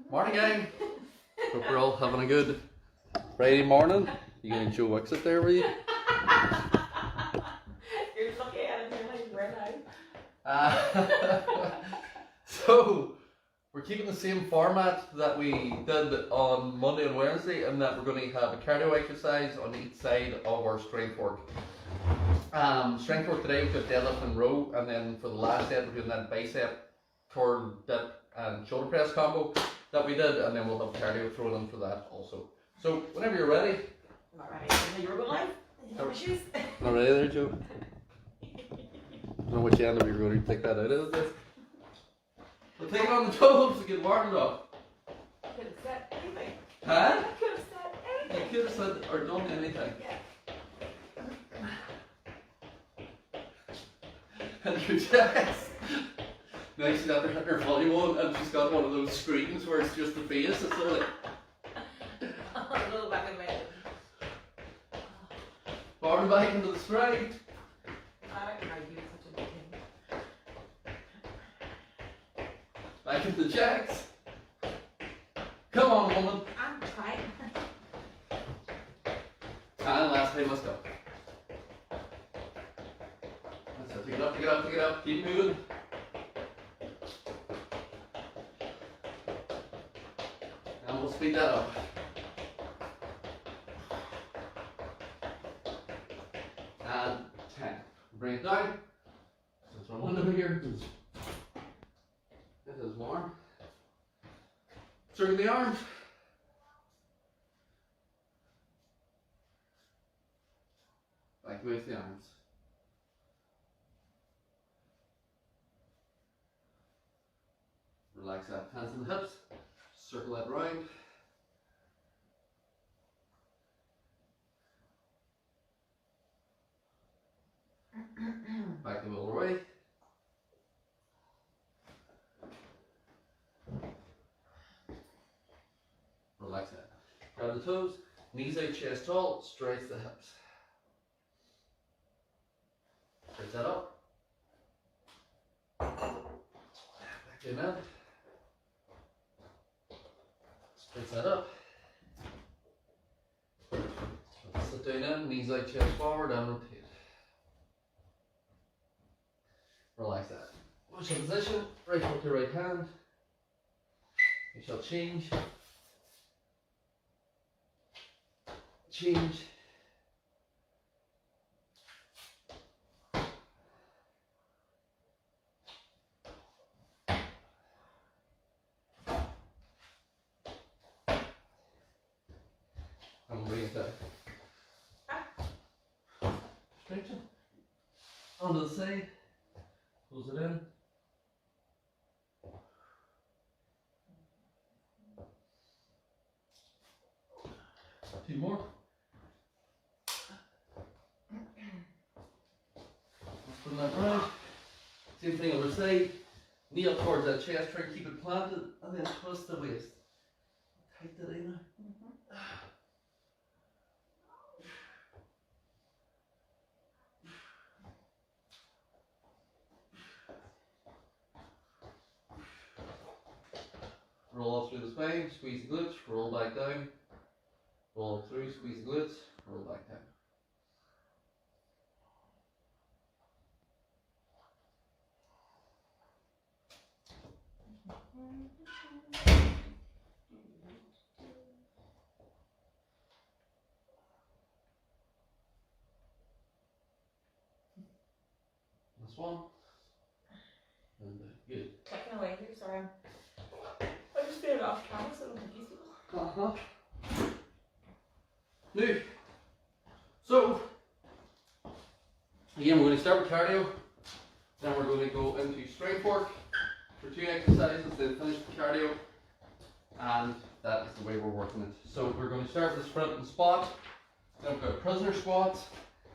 Morning, gang. Hope we're all having a good Friday morning. You going to Joe Wicks it there with you? You're looking at it, you're like, where now? So, we're keeping the same format that we did on Monday and Wednesday, and that we're going to have a cardio exercise on each side of our strength work. Strength work today, we've got deadlift and row, and then for the last set, we're doing that bicep curl, dip, and shoulder press combo that we did, and then we'll have cardio thrown in for that also. So, whenever you're ready. I'm not ready. You were going live? My shoes? Not ready there, Joe? I don't know which end of you're going to take that out of this. We'll take it on the toes to get warmed up. I could have said anything. Huh? I could have said anything. You could have said or done anything. Yeah. And your chest. Now she's after hitting her volume on and she's got one of those screens where it's just the face. It's sort of like A little back in my head. forward back into the stride. I don't know you such a big thing. Back into the jacks. Come on, woman. I'm trying. And last time, let's go. That's it. Pick it up, pick it up, pick it up. Keep moving. And we'll speed that up. And 10. Bring it down. Since we're one over here, this is warm. Circle the arms. Back with the arms. Relax that hands and hips. Circle that round. Back the middle way. Relax that. Grab the toes, knees out, chest tall, stretch the hips. Stretch that up. Back in that. Stretch that up. Sit down in, knees out, chest forward, and rotate. Relax that. Watch your position, right foot to right hand. You shall change. Change. And bring it down. Straighten. Onto the side. Close it in. Two more. Put that right. Same thing other side. Knee up towards that chest. Try to keep it planted and then twist the waist. Tight it in now. Roll up through the spine, squeeze the glutes, roll back down. Roll through, squeeze the glutes, roll back down. This one. And good. Clicking away here, sorry. I just did it off camera so I don't confuse people. Now, so, again, we're going to start with cardio, then we're going to go into strength work for 2 exercises, then finish the cardio, and that is the way we're working it. So we're going to start with sprint and squat, then we've got prisoner squats,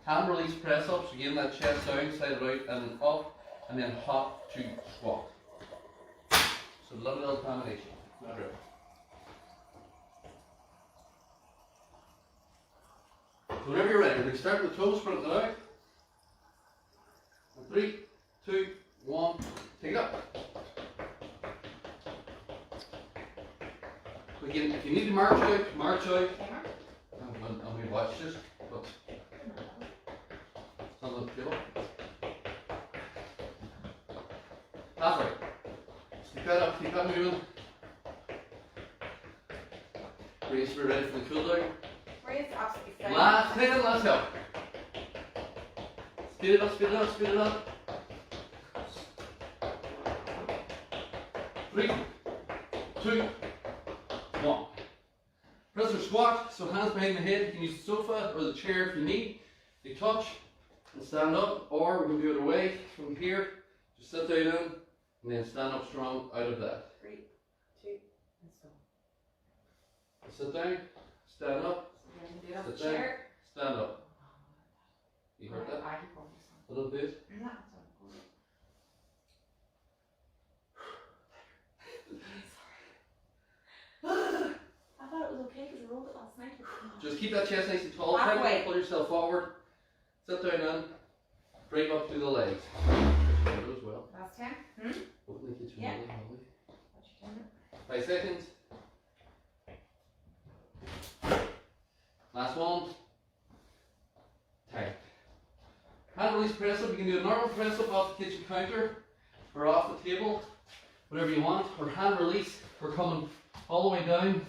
hand release press ups, again that chest down, side out and up, and then hop to squat. So little combination. Not really. So whenever you're ready, we're going to start with the toes, sprint it out. 3, 2, 1, take it up. Again, if you need to march out, march out. Timer. And we watch this, but it's on the table. Halfway. Keep that up, keep that moving. Raise, we're ready for the cool down. Raise, absolutely fine. Last 10, let's go. Speed it up, speed it up, speed it up. 3, 2, 1. Press or squat, so hands behind the head. You can use the sofa or the chair if you need. You touch and stand up, or we can do it away from here. Just sit down and then stand up strong out of that. 3, 2, let's go. Sit down, stand up, So we're going to do it on the sit down, chair. stand up. You heard that? I can focus A little bit. on that. I thought it was okay because I rolled it last night. Just keep that chest nice and tall. Halfway. Pull yourself forward. Sit down and break up through the legs. Kitchen as well. Last 10. Open the kitchen Yeah. window, Watch your timer. 5 seconds. Last one. Tight. Hand release press up. You can do a normal press up off the kitchen counter or off the table, whatever you want. Or hand release. We're coming all the way down,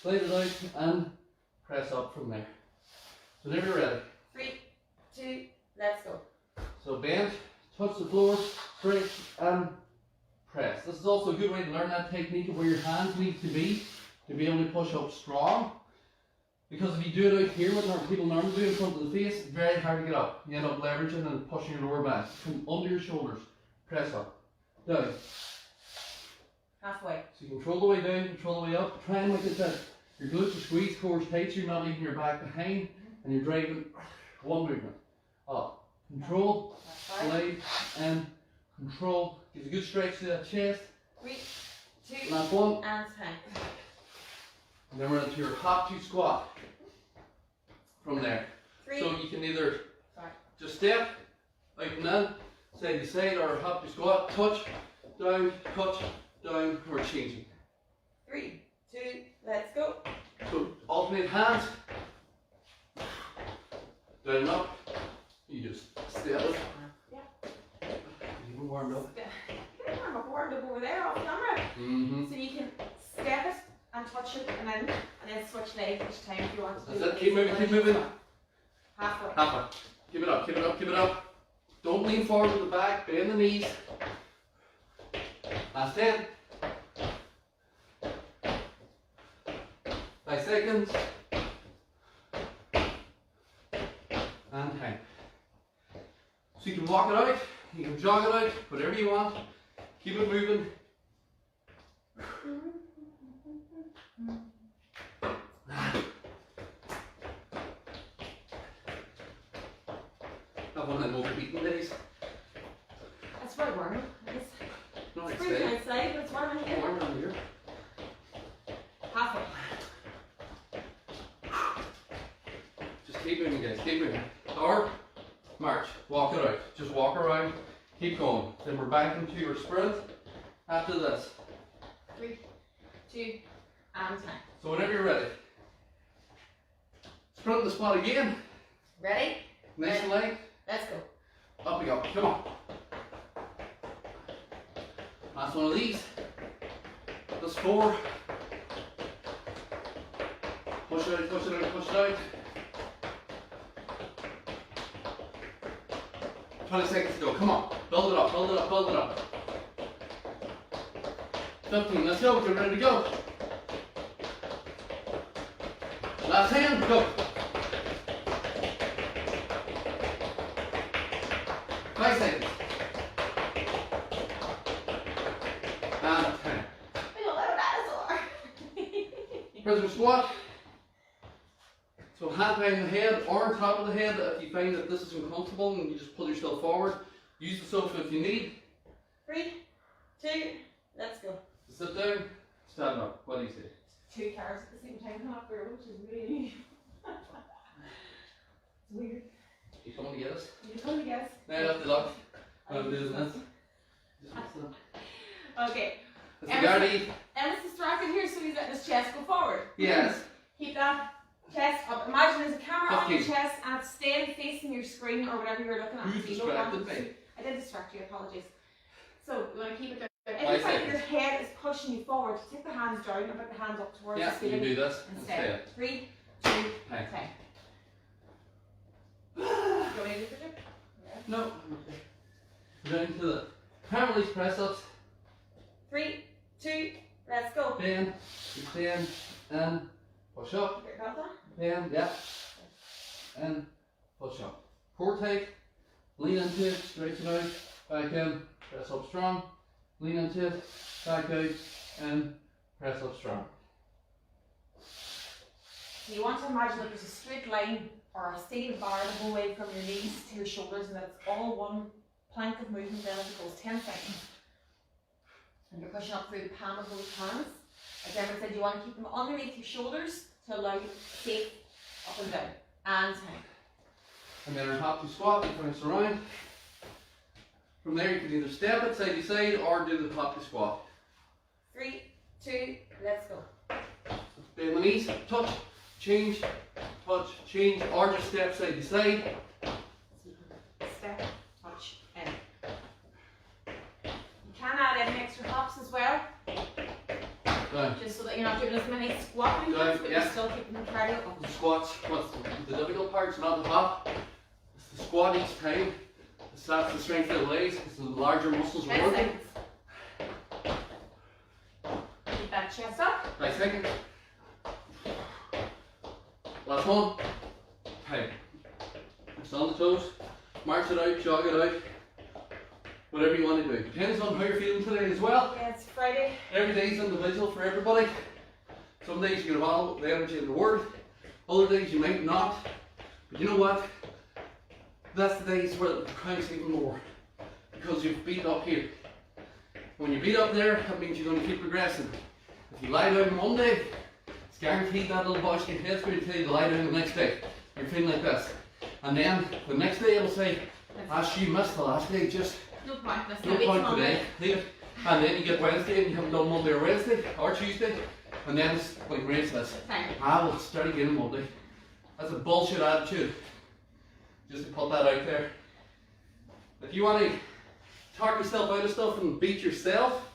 slide it out, and press up from there. So whenever you're ready. 3, 2, let's go. So bend, touch the floor, straight, and press. This is also a good way to learn that technique of where your hands need to be able to push up strong. Because if you do it out here, what people normally do in front of the face, it's very hard to get up. You end up leveraging and pushing your lower back. Come under your shoulders, press up, down. Halfway. So you control the way down, control the way up. Try and make it that your glutes are squeezed, core is tight, so you're not leaving your back behind, and you're driving one movement. Up. Control, slide, and control. Gives a good stretch to that chest. 3, 2, Last one. and 10. And then we're into your hop to squat. From there. 3, So you can either sorry. just step, out and in, side to side, or hop to squat, touch, down, or changing. 3, 2, let's go. So alternate hands, down and up. You just step. Yeah. Even warmed up. I'm warmed up over there off camera. Mm-hmm. So you can step it and touch it and then switch legs each time if you want to. That's it. Keep moving, keep moving. Halfway. Halfway. Keep it up, keep it up, keep it up. Don't lean forward with the back, bend the knees. Last 10. 5 seconds. And 10. So you can walk it out, you can jog it out, whatever you want. Keep it moving. Have one of them overbeaten days. That's why warm up. It's No, it's freezing fine. outside, but it's warm in here. Warm around here. Halfway. Just keep moving, guys. Keep moving. Or march. Walk it out. Just walk around. Keep going. Then we're back into your sprint after this. 3, 2, and 10. So whenever you're ready, sprint the spot again. Ready? Nice and light. Let's go. Up we go. Come on. Last one of these. That's 4. Push it out, push it out, push it out. 20 seconds to go. Come on. Build it up, build it up, build it up. 15. Let's go. Get ready to go. Last hand. Go. 5 seconds. And 10. I don't have a dinosaur. Prisoner squat. So hand behind the head or on top of the head if you find that this is uncomfortable and you just pull yourself forward. Use the sofa if you need. 3, 2, let's go. Sit down, stand up. What do you say? 2 cars at the same time come up there, which is really it's weird. You coming to get us? You come to guess. No, that's the luck. I'm doing this. Okay. It's the Gardy. Emphasis distracted here, so he's letting his chest go forward. Yes. Keep that chest up. Imagine there's a camera on your 15. chest and it's staying facing your screen or whatever you're looking at. Who So you don't distracted want me? I did distract you, apologies. So you want to keep it down. If 5 you find seconds. your head is pushing you forward, take the hands down and put the hands up towards Yeah, the you ceiling. do this Instead. instead. 3, 2, Hey. 10. Do you want me to do it? No. Okay. We're going to the hammer release press ups. 3, 2, let's go. Bend, extend, and push up. Get that done? Bend, yeah. And push up. Core tight. Lean into it, straighten out, back in, press up strong. Lean into it, back out, and press up strong. So you want to imagine that there's a straight line or a steel bar the whole way from your knees to your shoulders, and that it's all one plank of movement then as it goes 10 seconds. And you're pushing up through the palm of both hands. As Emma said, you want to keep them underneath your shoulders to allow you to take up and down. And 10. And then our hop to squat, we finish around. From there you can either step it side to side or do the hop to squat. 3, 2, let's go. Bend the knees, touch, change, or just step side to side. Step, touch, in. You can add in extra hops as well, Down. just so that you're not doing as many squat movements, but yeah. you're still keeping the cardio up. The squats, what's the difficult part's not the hop. It's the squat each time. That's the strength of the legs, because the larger muscles are 10 working. seconds. Keep that chest up. 5 seconds. Last one. Hey. Stand on the toes. March it out, jog it out. Whatever you want to do. Depends on how you're feeling today as well. Yeah, it's Friday. Every day is individual for everybody. Some days you get all the energy in the world. Other days you might not. But you know what? That's the days where it counts even more. Because you've beat up here. When you beat up there, that means you're going to keep progressing. If you lie down one day, it's guaranteed that little boss can head through until you lie down the next day. You're feeling like this. And then the next day it'll say, she missed the last day, just No point. Let's no point today. Leave it. And then you get Wednesday and you haven't done Monday or Wednesday or Tuesday. And then it's like Grace says, I will start again on Monday. That's a bullshit attitude. Just to put that out there. If you want to talk yourself out of stuff and beat yourself,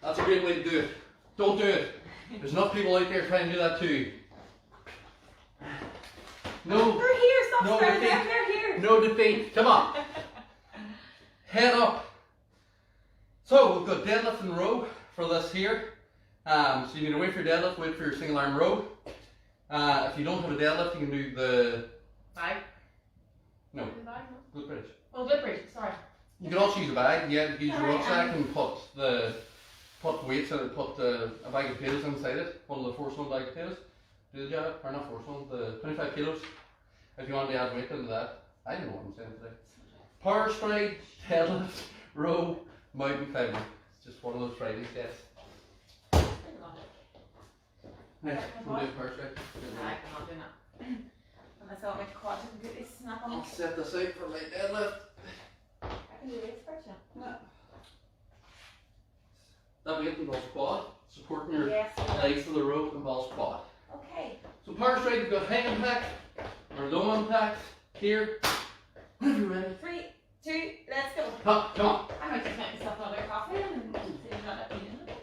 that's a great way to do it. Don't do it. There's enough people out there trying to do that too. No. They're here, stop No staring defeat. there, they're here. No defeat. Come on. Head up. So we've got deadlift and row for this here. So you need to wait for your deadlift, wait for your single arm row. If you don't have a deadlift, you can do the Bag. no The bag, no? glute bridge. Oh, glute bridge, sorry. You can also use a bag. Yeah, you can use your Alright, rucksack and put weights in it, put a bag of potatoes inside it. One of the force one bag of potatoes. Do the job, or not force one, the 25 kilos. If you want to add weight into that. I don't know what I'm saying today. Power stride, deadlift, row, mountain climbing. It's just one of those Friday sets. Right, we'll do power stride. I cannot do that. Unless I want my quad to completely snap on. I'll set this out for my deadlift. I can do weights first, yeah. No. That weight involves quad, supporting your Yes. legs to the row involves quad. Okay. So power stride, you've got high impact or low impact here. Whenever you're ready. 3, 2, let's go. Come on. I might just make myself another coffee and see if not let me in it.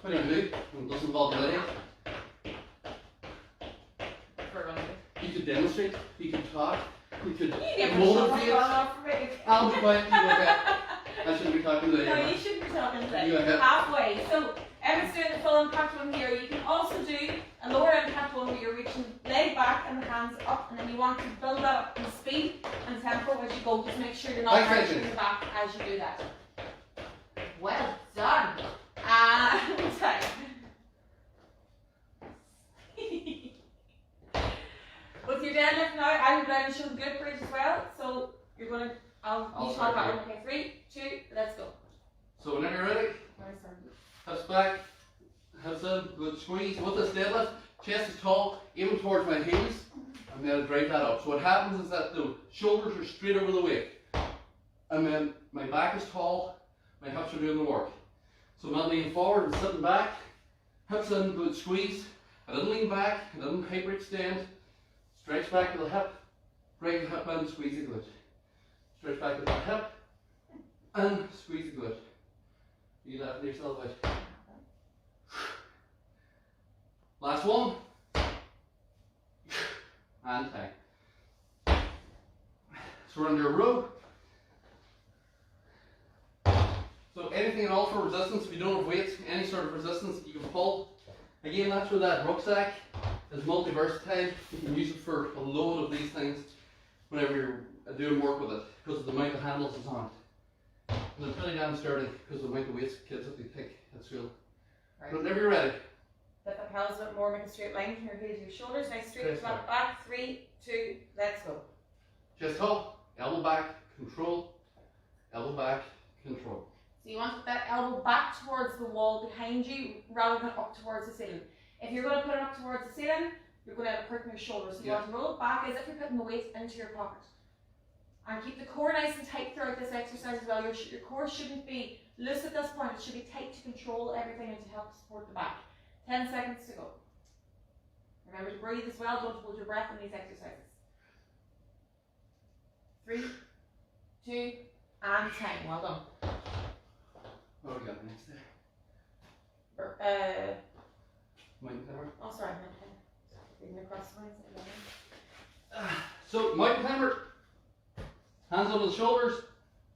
What are you going to do? It doesn't involve your leg. For one of You could demonstrate, you could talk, you could you get my motivate. shot off for me. I'll be quiet, you go ahead. I shouldn't be talking to you. No, you shouldn't be talking to You go ahead. halfway. So Emma's doing the full impact one here. You can also do a lower impact one where you're reaching leg back and the hands up, and then you want to build that up in speed and tempo as you go. Just make sure you're not Back arching facing. the back as you do that. Well done. And time. With your deadlift now, I'm going to show the glute bridge as well. So you're going to, I'll talk start about here. it. Okay, 3, 2, let's go. So whenever you're ready, hips back, hips in, good squeeze. With this deadlift, chest is tall, aiming towards my heels. I'm going to drive that up. So what happens is that the shoulders are straight over the weight. And then my back is tall, my hips are doing the work. So I'm not leaning forward and sitting back, hips in, glute squeeze. I didn't lean back, I didn't hyperextend. Stretch back to the hip, break the hip in, squeeze the glute. Stretch back to the hip, and squeeze the glute. You left yourself out. Last one. And hang. So we're under a row. So anything at all for resistance, if you don't have weights, any sort of resistance that you can pull. Again, that's where that rucksack is multi-versatile. You can use it for a load of these things whenever you're doing work with it, because of the amount of handles it's on. And they're pretty damn sturdy because of the amount of weights kids that they pick at school. Right. But whenever you're ready. Let the pelvis a bit more, make a straight line from your head to your shoulders. Nice straight flat back. 3, 2, let's go. Chest tall, elbow back, control, elbow back, control. So you want that elbow back towards the wall behind you rather than up towards the ceiling. If you're going to put it up towards the ceiling, you're going to have a hurt in your shoulders. So you want to roll it back as if you're putting the weight into your pocket. And keep the core nice and tight throughout this exercise as well. Your core shouldn't be loose at this point. It should be tight to control everything and to help support the back. 10 seconds to go. Remember to breathe as well. Don't hold your breath in these exercises. 3, 2, and 10. Well done. What do we got next there? Mountain climber. Oh, sorry. Reading across the lines. So, mountain climber. Hands under the shoulders.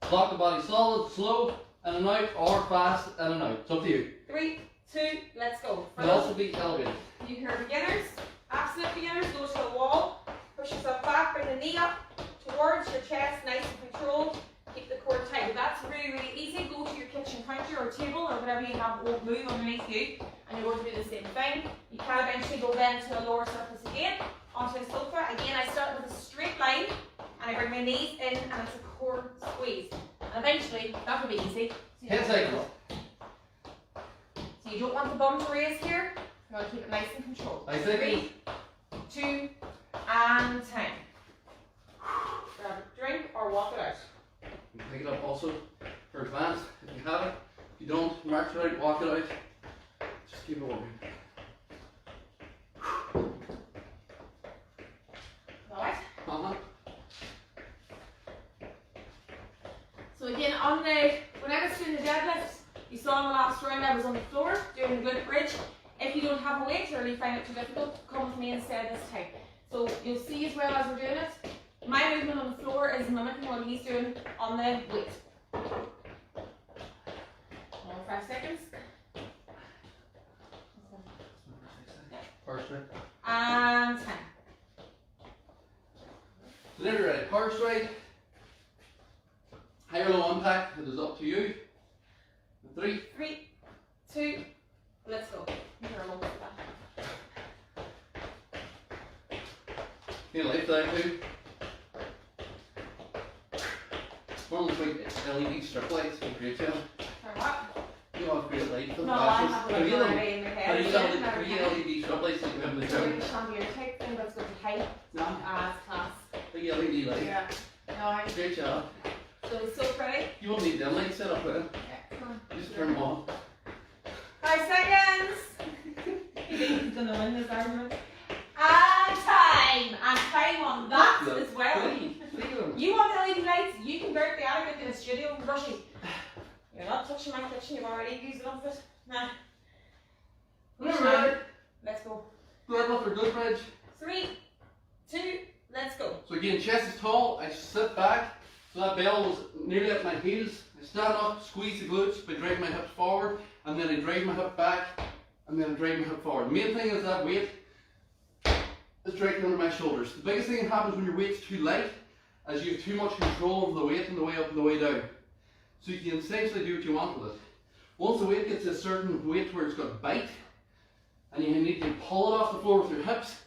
Lock the body solid, slow, in and out, or fast, in and out. It's up to you. 3, 2, let's go. It can also be elevated. You hear beginners, absolute beginners, go to the wall, push yourself back, bring the knee up towards your chest, nice and controlled. Keep the core tight. If that's really, really easy, go to your kitchen counter or table or whatever you have will move underneath you, and you're going to do the same thing. You can eventually go then to a lower surface again, onto a sofa. Again, I start with a straight line, and I bring my knees in, and it's a core squeeze. And eventually, that will be easy. So 10 seconds. So you don't want the bum to raise here. You want to keep it nice and controlled. 5 seconds. 3, 2, and 10. Grab a drink or walk it out. You can pick it up also for advance if you have it. If you don't, march it out, walk it out. Just keep it walking. Alright? Uh-huh. So again, when I was doing the deadlift, you saw in the last round I was on the floor doing the glute bridge. If you don't have a weight or you find it too difficult, come with me instead this time. So you'll see as well as we're doing it, my movement on the floor is mimicking what he's doing on the weight. 5 seconds. Power straight. And 10. So then you're ready. Power straight. High or low impact, it is up to you. 3, 3, 2, let's go. Here, along with that. you can lift that too. One of those big LED strip lights with great tail. For what? You want a great light for the No, I flashes? have Are a you little them? in my Are head. you the 3 LED strip lights that you have in the It's a gym? chandelier type thing, but it's got the height. No. It's class. Big LED light. Yeah. No, I. Great job. So it's so pretty. You won't need them lights set up then. Yeah, come on. Just turn them on. 5 seconds. You think he's gonna win this argument? And time! And time on that as well. 3 of them. You want LED lights? You can burn the attic into the studio and rushy. You're not touching my kitchen, you've already used enough of it. Nah. We're ready. Let's go. Deadlift or glute bridge. 3, 2, let's go. So again, chest is tall. I sit back. So that bell was nearly at my heels. I stand up, squeeze the glutes by driving my hips forward, and then I drive my hip back, and then I drive my hip forward. The main thing is that weight is dragging under my shoulders. The biggest thing that happens when your weight's too light is you have too much control over the weight and the way up and the way down. So you can essentially do what you want with it. Once the weight gets to a certain weight where it's got bite, and you need to pull it off the floor with your hips,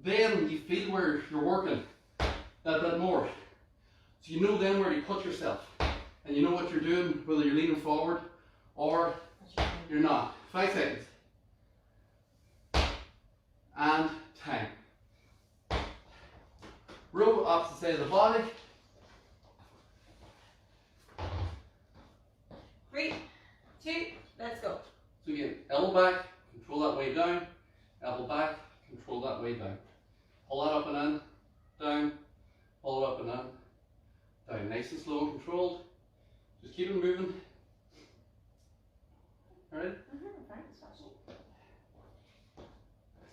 then you feel where you're working that bit more. So you know then where you put yourself, and you know what you're doing, whether you're leaning forward or you're not. 5 seconds. And time. Row opposite side of the body. 3, 2, let's go. So again, elbow back, control that weight down, elbow back, control that weight down. Pull that up and in, down, pull it up and in, down. Nice and slow and controlled. Just keep it moving. Alright? Fine, so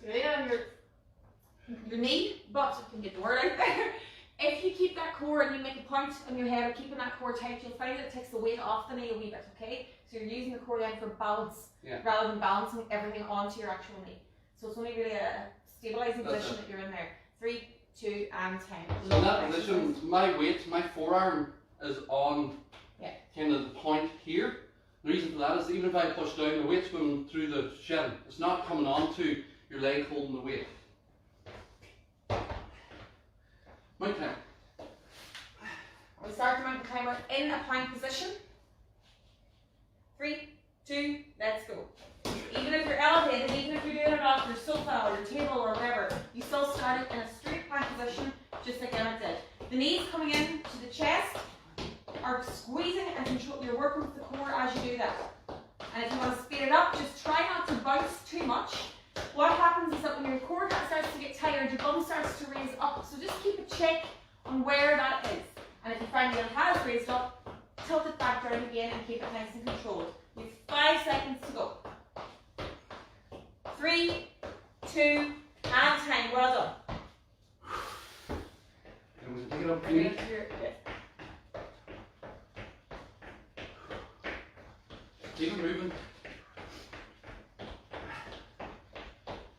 lay on your knee, but you can get the word out there. If you keep that core and you make a point on your head of keeping that core tight, you'll find that it takes the weight off the knee a wee bit, okay? So you're using the core then for balance, rather than balancing everything onto your actual knee. So it's only really a stabilizing position that you're in there. 3, 2, and 10. So in that position, my weight, my forearm is on kind of the point here. The reason for that is even if I push down, the weight's going through the shin. It's not coming onto your leg holding the weight. Mount time. We start the mountain climber in a plank position. 3, 2, let's go. Even if you're elevated, even if you're doing it off your sofa or your table or wherever, you still start it in a straight plank position, just like Emma did. The knees coming in to the chest are squeezing and control. You're working with the core as you do that. And if you want to speed it up, just try not to bounce too much. What happens is that when your core starts to get tired, your bum starts to raise up. So just keep a check on where that is. And if you find that it has raised up, tilt it back down again and keep it nice and controlled. You have 5 seconds to go. 3, 2, and time. Well done. And we can take it up for me. Keep it moving.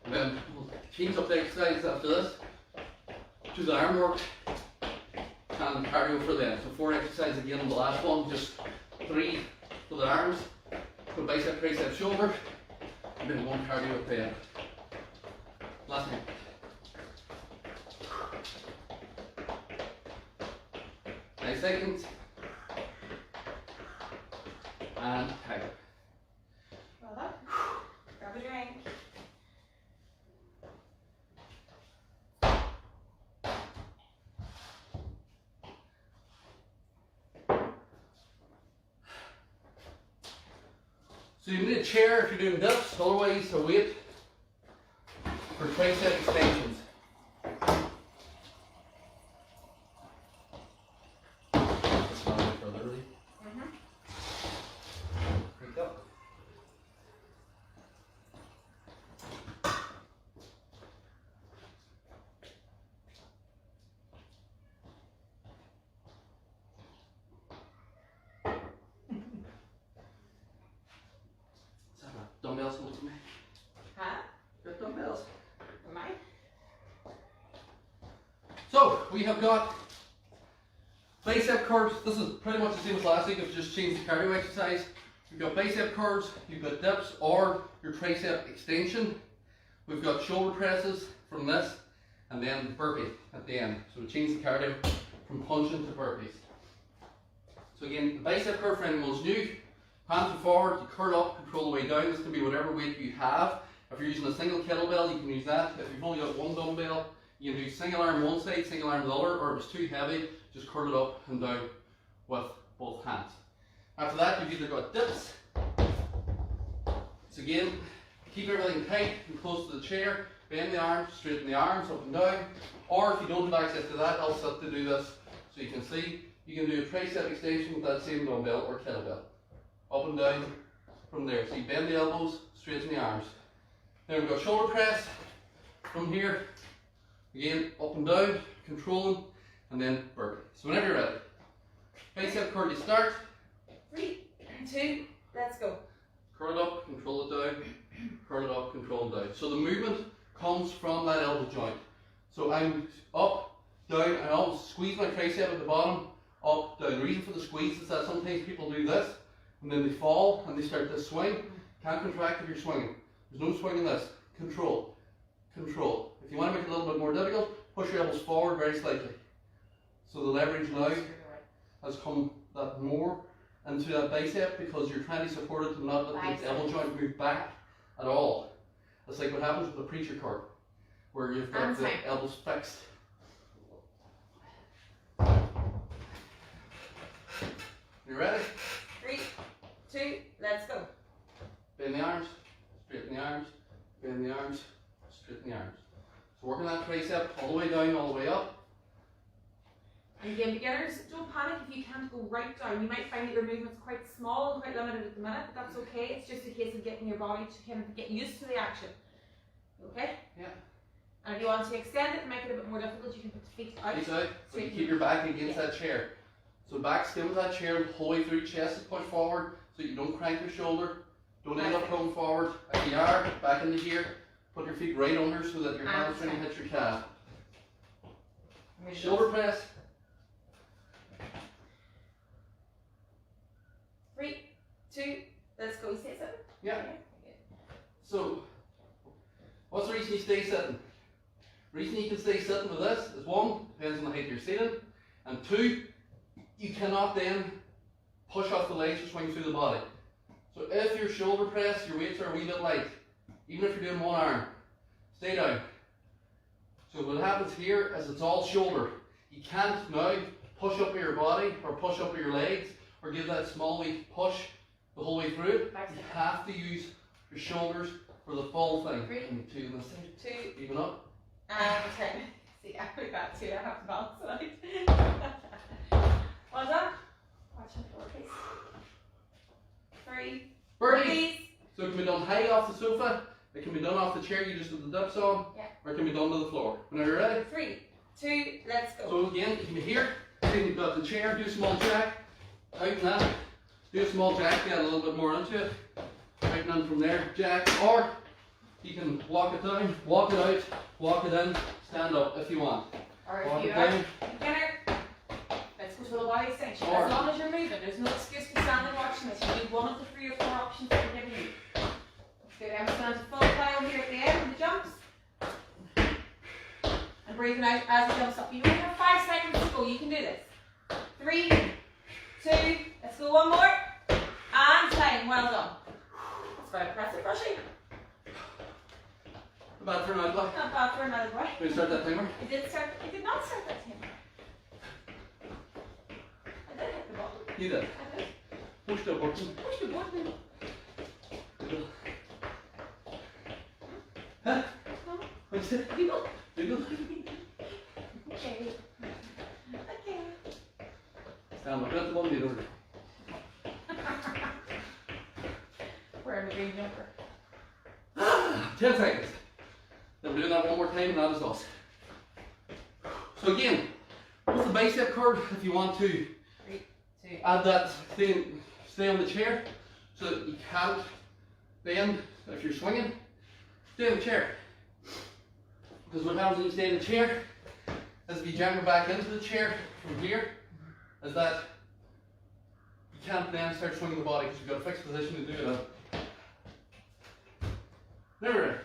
And then we'll change up the exercise after this to the arm work and cardio for them. So 4 exercises again on the last one, just 3 for the arms, for bicep, tricep, shoulder, and then 1 cardio at the end. Last time. Nice seconds. And time. Well done. Grab a drink. So you need a chair if you're doing dips, otherwise a weight for tricep extensions. That's not a bit further, really. Pick up. Dumbbells come to me. Huh? Got dumbbells. Am I? So we have got bicep curls. This is pretty much the same as last week. I've just changed the cardio exercise. We've got bicep curls, you've got dips or your tricep extension. We've got shoulder presses from this and then burpee at the end. So we changed the cardio from punching to burpees. So again, the bicep curl for anyone who's new. Hands are forward, you curl up, control the way down. This can be whatever weight you have. If you're using a single kettlebell, you can use that. If you've only got 1 dumbbell, you can do single arm one side, single arm the other, or if it's too heavy, just curl it up and down with both hands. After that, you've either got dips. So again, keep everything tight and close to the chair, bend the arms, straighten the arms up and down. Or if you don't have access to that, I'll set to do this so you can see. You can do a tricep extension with that same dumbbell or kettlebell. Up and down from there. So you bend the elbows, straighten the arms. Then we've got shoulder press from here. Again, up and down, controlling, and then burpee. So whenever you're ready. Bicep curl, you start. 3, 2, let's go. Curl it up, control it down. Curl it up, control it down. So the movement comes from that elbow joint. So I'm up, down, I always squeeze my tricep at the bottom, up, down. The reason for the squeeze is that sometimes people do this, and then they fall and they start to swing. Can't contract if you're swinging. There's no swing in this. Control. Control. If you want to make it a little bit more difficult, push your elbows forward very slightly. So the leverage now has come that more into that bicep because you're trying to support it to not let the elbow joint move back at all. It's like what happens with the preacher card, where you've got the elbows fixed. You ready? 3, 2, let's go. bicep, all the way down, all the way up. And again, beginners, don't panic if you can't go right down. You might find that your movement's quite small and quite limited at the minute, but that's okay. It's just a case of getting your body to kind of get used to the action. Okay? Yeah. And if you want to extend it and make it a bit more difficult, you can put the feet out. Feet out, but you keep your back against that chair. So back skims that chair the whole way through, chest is pushed forward so you don't crank your shoulder. Don't end up prone forward. Like you are, back into here. Put your feet right under so that your hamstring hits your calf. Shoulder press. 3, 2, let's go. Stay sitting. Yeah. So, what's the reason you stay sitting? The reason you can stay sitting with this is 1, depends on the height you're sitting, and 2, you cannot then push off the legs or swing through the body. So if your shoulder press, your weights are a wee bit light, even if you're doing one arm, stay down. So what happens here is it's all shoulder. You can't now push up with your body or push up with your legs or give that small wee push the whole way through. You have to use your shoulders for the full thing. 3, 2 on this side. 2, Even up. and 10. See, I got that too. I have to balance it out. Well done. Watch the floor, please. 3. Burpees. So it can be done high off the sofa, it can be done off the chair you just put the dips on, or it can be done to the floor. Whenever you're ready. 3, 2, let's go. So again, you can be here, then you've got the chair, do a small jack, out and that, do a small jack, get a little bit more into it, out and in from there, jack, or you can walk it down, walk it out, walk it in, stand up if you want. Or Walk if you it are down. beginner, let's go to the body extension. Or- As long as you're moving, there's no excuse for standing watching this. You need one of the 3 or 4 options that we're giving you. Let's go down, stand to full pile here at the end of the jumps. And breathing out as it jumps up. You only have 5 seconds to go. You can do this. 3, 2, let's go one more. And time. Well done. That's very impressive, brushing. About turn out like. Not bad for another boy. We start that timer. It did not start that timer. I did hit the button. You did. I did. Push the button. Push the button. Huh? What's it? People. Wiggle. Okay. Okay. Stand up. Got the button in order. We're in the green jumper. 10 seconds. Then we're doing that one more time and that is us. So again, with the bicep curl, if you want to 3, 2. add that, stay on the chair so that you can't bend if you're swinging, stay on the chair. Because what happens when you stay in the chair is if you jump back into the chair from here, is that you can't then start swinging the body because you've got a fixed position to do it in. Now we're ready.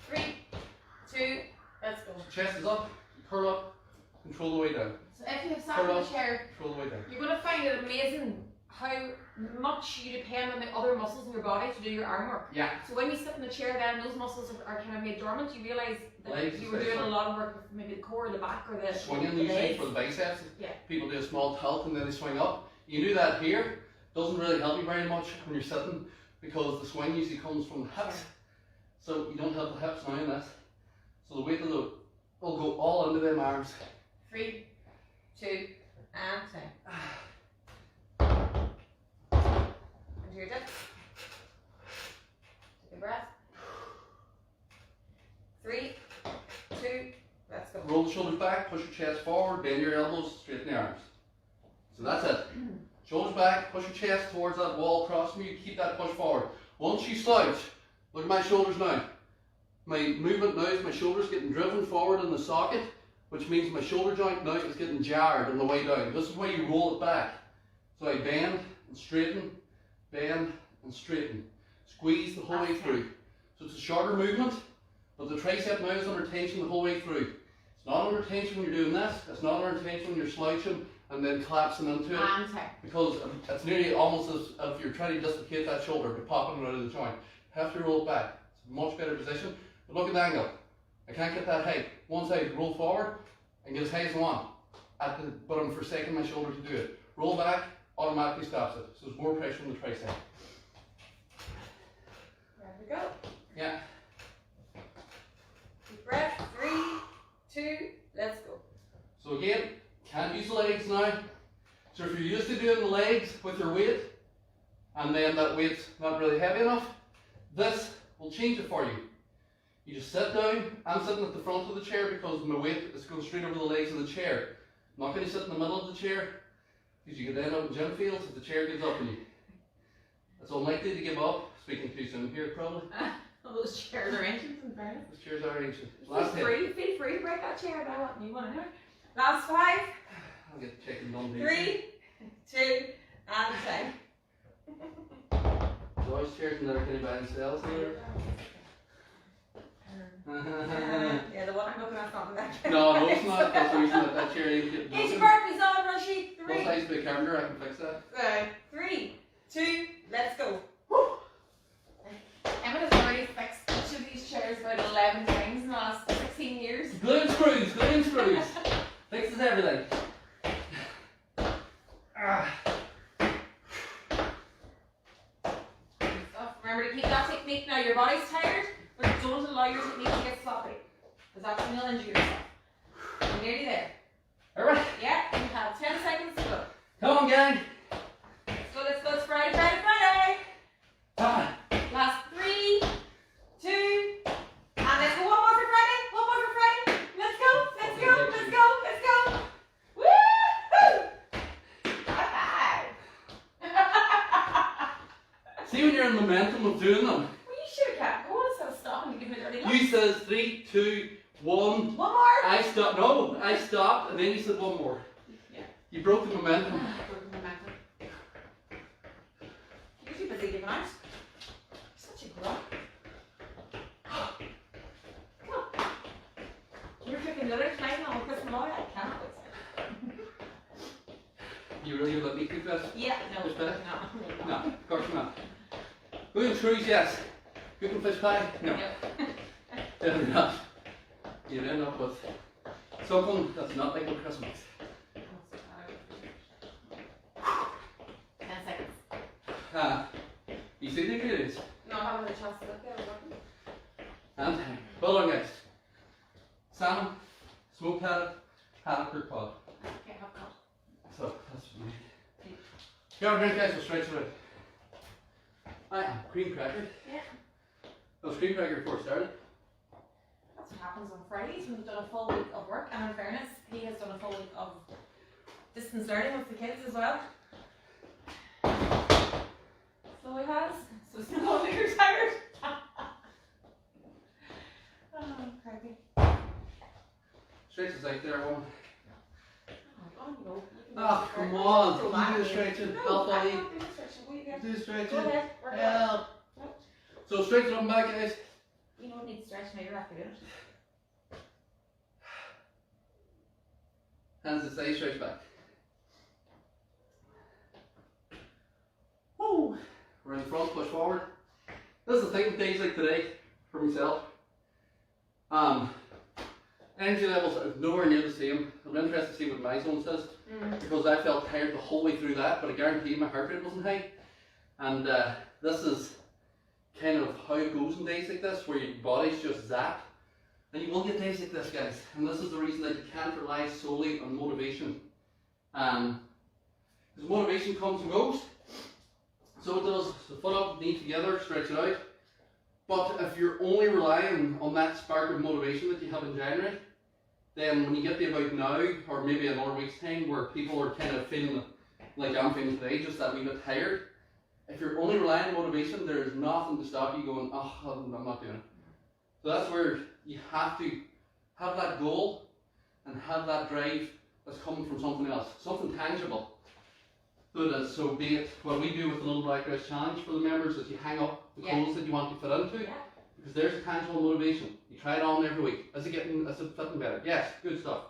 3, 2, let's go. Chest is up, curl up, control the way down. So if you have sat in the chair, Control the way down. you're going to find it amazing how much you depend on the other muscles in your body to do your arm work. Yeah. So when you sit in the chair then those muscles are kind of made dormant, you realise that Legs you were doing a lot of work with maybe the core or the back or the Swinging the usually legs. for the biceps. Yeah. People do a small tilt and then they swing up. You do that here, doesn't really help you very much when you're sitting because the swing usually comes from the hips. So you don't have the hips now in this. So the weight of the will go all into them arms. 3, 2, and 10. Into your dip. Take a breath. 3, 2, let's go. Roll the shoulders back, push your chest forward, bend your elbows, straighten the arms. So that's it. Shoulders back, push your chest towards that wall across from you, keep that push forward. Once you slouch, look at my shoulders now. My movement now is my shoulders getting driven forward in the socket, which means my shoulder joint now is getting jarred on the way down. This is why you roll it back. So I bend and straighten, bend and straighten. Squeeze the whole way through. So it's a shorter movement, but the tricep now is under tension the whole way through. It's not under tension when you're doing this, it's not under tension when you're slouching and then collapsing into it. And 10. Because it's nearly almost as if you're trying to dislocate that shoulder, you're popping it out of the joint. You have to roll it back. It's a much better position. But look at the angle. I can't get that height. One side, roll forward and get as high as I want. But I'm forsaking my shoulder to do it. Roll back, automatically stops it. So there's more pressure on the tricep. There we go. Yeah. Deep breath. 3, So if you're used to doing the legs with your weight, and then that weight's not really heavy enough, this will change it for you. You just sit down. I'm sitting at the front of the chair because my weight is going straight over the legs of the chair. I'm not going to sit in the middle of the chair because you could end up in gym fields if the chair gives up on you. It's unlikely to give up. Speaking too soon here, probably. Well, those chairs are ancient in fairness. Those chairs are ancient. Feel free to break that chair if I want you one anyway. Last 5. I'll get chicken done. 3, 2, and 10. Those chairs never can buy themselves either. Yeah, the one I'm looking at not that. No, it's not. That's the reason that chair ain't getting Each broken. burpees on, Rashid. 3. Once I used to be a carpenter, I can fix that. 3, 2, let's go. Emma has already fixed each of these chairs about 11 times in the last 16 years. Glue and screws, glue and screws. Fixes everything. Remember to keep that technique now. Your body's tired, but don't allow your technique to get sloppy. Because that's when you'll injure yourself. You're nearly there. Alright. Yeah, you have 10 seconds to go. Come on, gang. Let's go. It's Friday, Friday, Friday. Ah. Last 3, 2, and let's go. One more for Friday. One more for Friday. Let's go. Let's go. Let's go. Let's go. Woo! High five. See when you're in momentum of doing them. Well, you should have kept going instead of stopping and giving me a dirty look. You says 3, 2, 1. One more. I stopped. No, I stopped, and then you said one more. Yeah. You broke the momentum. You're too busy giving out. Such a grunt. Come on. You're drinking the other tonight and I'll Chris Malloy. I cannot wait. You really let me keep this? Yeah, no. Just better? No. No, of course not. Glue and screws, yes. Cooking fish pie? No. Definitely not. You'd end up with something that's not like a Christmas. 10 seconds. You see the ingredients? No, I haven't had a chance to look at it. And time. Well done, guys. Salmon, smoked haddock or cod. Okay, have cut. So, that's what we need. Grab a drink, guys, we'll stretch it out. I am cream cracker. Yeah. That was cream cracker before it started. That's what happens on Fridays when we've done a full week of work. And in fairness, he has done a full week of distance learning with the kids as well. So he has. So it's no longer tired. Oh, crappy. Stretch is out there, one. Oh, no. Oh, come on. You do the stretching. Help, I Ollie. can't do the stretching. Will you get- Do the stretching. Go ahead. Work it Help. out. So, stretch it up and back, guys. You don't need to stretch now, you're after doing it. Hands to side, stretch back. Woo! We're in the front, push forward. This is the thing with days like today, for myself. Energy levels are nowhere near the same. I'm interested to see what my zone says, because I felt tired the whole way through that, but I guarantee my heart rate wasn't high. And this is kind of how it goes in days like this, where your body's just zapped. And you will get days like this, guys. And this is the reason that you can't rely solely on motivation. Because motivation comes and goes. So it does. So foot up, knee together, stretch it out. But if you're only relying on that spark of motivation that you have in January, then when you get to about now, or maybe another week's time, where people are kind of feeling like I'm feeling today, just that wee bit tired, if you're only relying on motivation, there's nothing to stop you going, oh, I'm not doing it. So that's where you have to have that goal and have that drive that's coming from something else, something tangible. So it is. So be it what we do with the Little Black Dress Challenge for the members, that you hang up the clothes that you want to fit into, because there's a tangible motivation. You try it on every week. Is it fitting better? Yes, good stuff.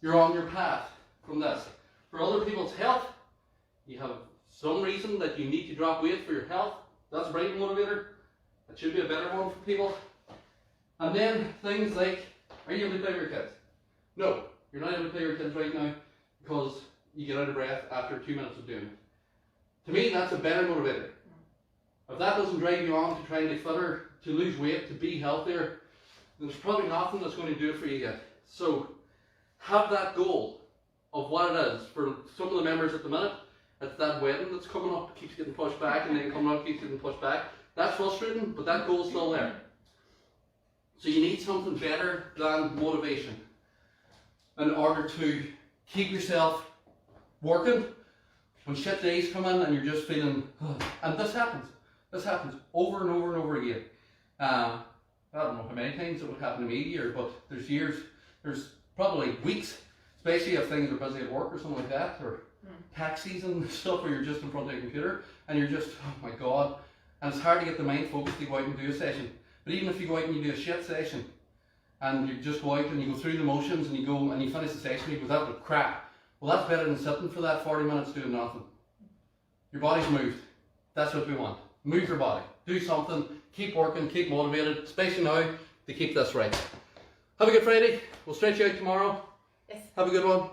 You're on your path from this. For other people's health, you have some reason that you need to drop weight for your health. That's a bright motivator. That should be a better one for people. And then things like, are you able to play with your kids? No, you're not able to play with your kids right now because you get out of breath after 2 minutes of doing it. To me, that's a better motivator. If that doesn't drive you on to try and get fitter, to lose weight, to be healthier, then there's probably nothing that's going to do it for you yet. So have that goal of what it is. For some of the members at the minute, it's that wedding that's coming up, keeps getting pushed back, and then coming up, keeps getting pushed back. That's frustrating, but that goal's still there. So you need something better than motivation in order to keep yourself working when shit days come in and you're just feeling, and this happens over and over and over again. I don't know how many times it would happen to me a year, but there's probably weeks, especially if things are busy at work or something like that, or tax season and stuff where you're just in front of a computer and you're just, oh my god, and it's hard to get the mind focused to go out and do a session. But even if you go out and you do a shit session, and you just go out and you go through the motions and you go and you finish the session, you go, that was crap. Well, that's better than sitting for that 40 minutes doing nothing. Your body's moved. That's what we want. Move your body. Do something. Keep working. Keep motivated, especially now, to keep this right. Have a good Friday. We'll stretch you out tomorrow. Yes. Have a good one.